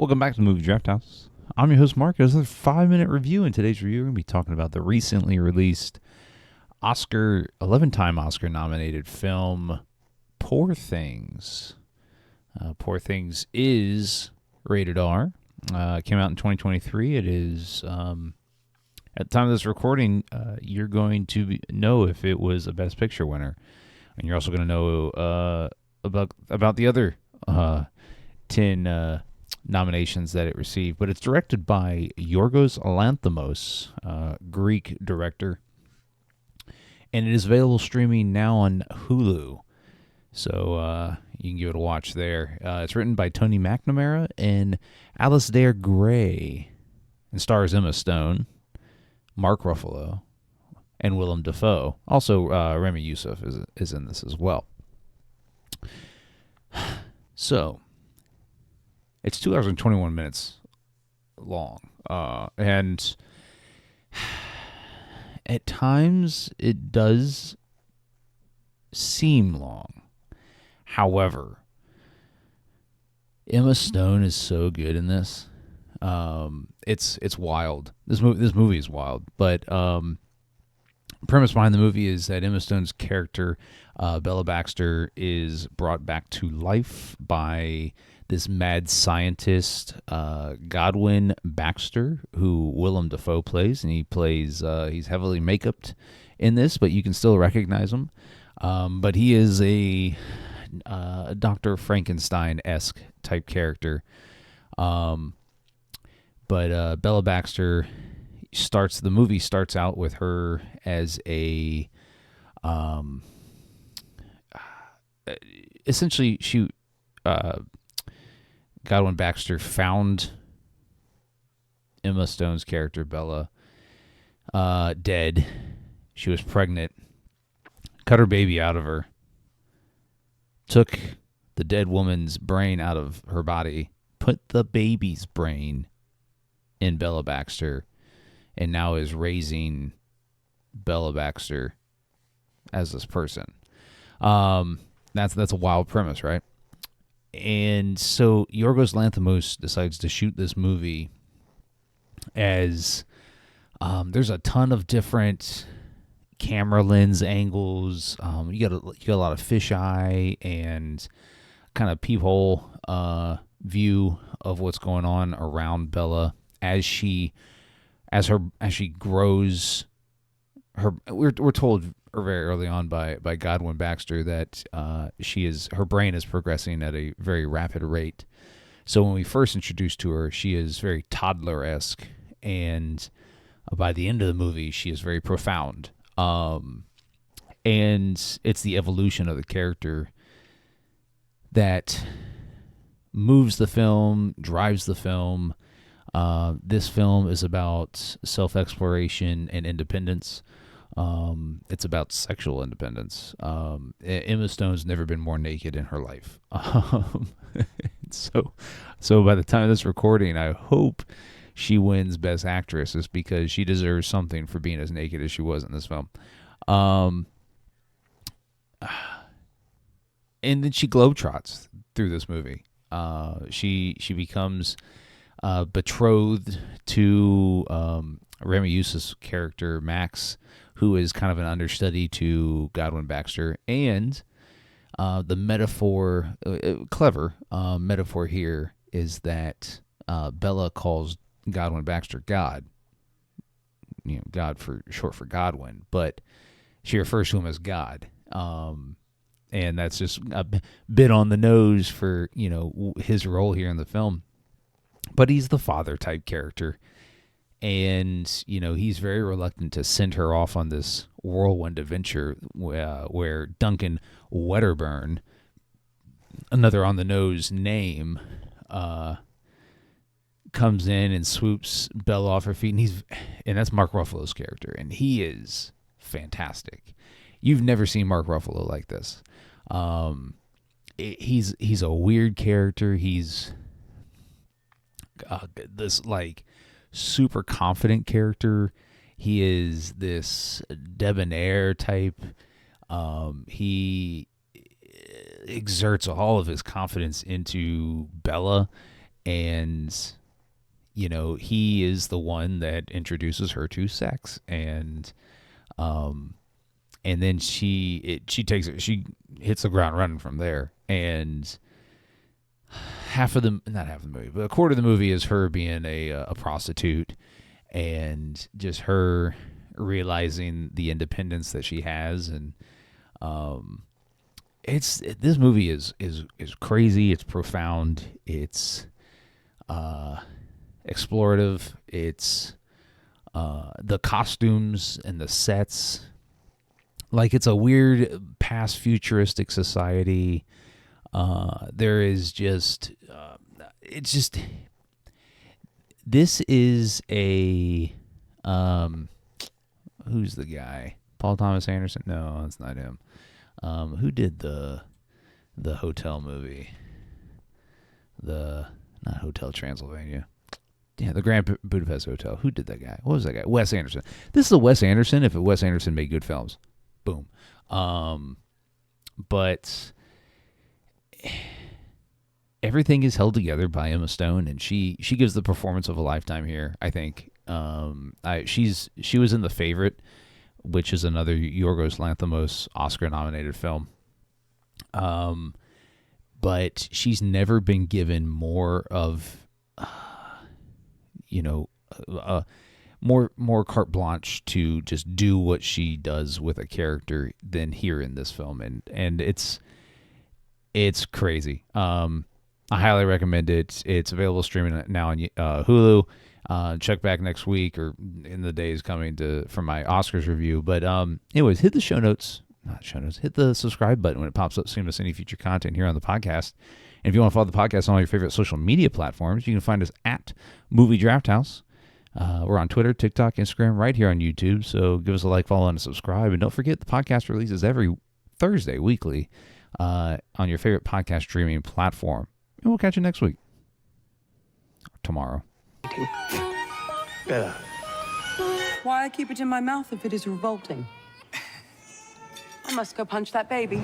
Welcome back to the Movie Draft House. I'm your host, Mark. It's a 5-minute review. In today's review, we're going to be talking about the recently released 11-time Oscar nominated film, Poor Things. Poor Things is rated R. It came out in 2023. It is, at the time of this recording, you're going to know if it was a Best Picture winner. And you're also going to know about the other 10 nominations that it received. But it's directed by Yorgos Lanthimos, Greek director. And it is available streaming now on Hulu. So you can give it a watch there. It's written by Tony McNamara and Alasdair Gray, and stars Emma Stone, Mark Ruffalo, and Willem Dafoe. Also, Remy Youssef is in this as well. So, it's 2 hours and 21 minutes long. And at times, it does seem long. However, Emma Stone is so good in this. It's wild. This movie is wild. But premise behind the movie is that Emma Stone's character, Bella Baxter, is brought back to life by this mad scientist, Godwin Baxter, who Willem Dafoe plays, and he's heavily make-upped in this, but you can still recognize him. But he is a Dr. Frankenstein-esque type character. But Bella Baxter the movie starts out with her as a, essentially Godwin Baxter found Emma Stone's character, Bella, dead. She was pregnant, cut her baby out of her, took the dead woman's brain out of her body, put the baby's brain in Bella Baxter, and now is raising Bella Baxter as this person. That's a wild premise, right? And so Yorgos Lanthimos decides to shoot this movie as there's a ton of different camera lens angles. You got a lot of fisheye and kind of peephole view of what's going on around Bella as she grows. We're told very early on by Godwin Baxter that her brain is progressing at a very rapid rate. So when we first introduced to her, she is very toddler-esque, and by the end of the movie, she is very profound. And it's the evolution of the character that moves the film, drives the film. This film is about self-exploration and independence. It's about sexual independence. Emma Stone's never been more naked in her life. So by the time of this recording, I hope she wins Best Actress, is because she deserves something for being as naked as she was in this film. And then she globetrots through this movie. She becomes betrothed to Remy Youssef's character, Max, who is kind of an understudy to Godwin Baxter. And the metaphor, clever metaphor here, is that Bella calls Godwin Baxter God. God for short for Godwin, but she refers to him as God. And that's just a bit on the nose for, his role here in the film. But he's the father type character. And, he's very reluctant to send her off on this whirlwind adventure where Duncan Wedderburn, another on the nose name, comes in and swoops Bella off her feet. And that's Mark Ruffalo's character. And he is fantastic. You've never seen Mark Ruffalo like this. He's a weird character. He's this super confident character. He is this debonair type. He exerts all of his confidence into Bella, and he is the one that introduces her to sex, and then she hits the ground running from there. And not half of the movie, but a quarter of the movie is her being a prostitute, and just her realizing the independence that she has. And this movie is crazy. It's profound. It's explorative. It's the costumes and the sets. Like, it's a weird past futuristic society. There is just, this is a, who's the guy? Paul Thomas Anderson? No, it's not him. Who did the hotel movie? Not Hotel Transylvania. Yeah, the Grand Budapest Hotel. Who did that guy? What was that guy? Wes Anderson. This is a Wes Anderson if Wes Anderson made good films. Boom. But everything is held together by Emma Stone, and she gives the performance of a lifetime here, I think. She was in The Favorite, which is another Yorgos Lanthimos Oscar-nominated film. But she's never been given more of, more carte blanche to just do what she does with a character than here in this film, and it's crazy. I highly recommend it. It's available streaming now on Hulu. Check back next week or in the days coming for my Oscars review. But anyways, hit the hit the subscribe button when it pops up so you miss any future content here on the podcast. And if you want to follow the podcast on all your favorite social media platforms, you can find us at Movie Draft House. We're on Twitter, TikTok, Instagram, right here on YouTube. So give us a like, follow, and a subscribe. And don't forget, the podcast releases every Thursday weekly on your favorite podcast streaming platform. And we'll catch you next week. Tomorrow. Better. Why I keep it in my mouth if it is revolting? I must go punch that baby.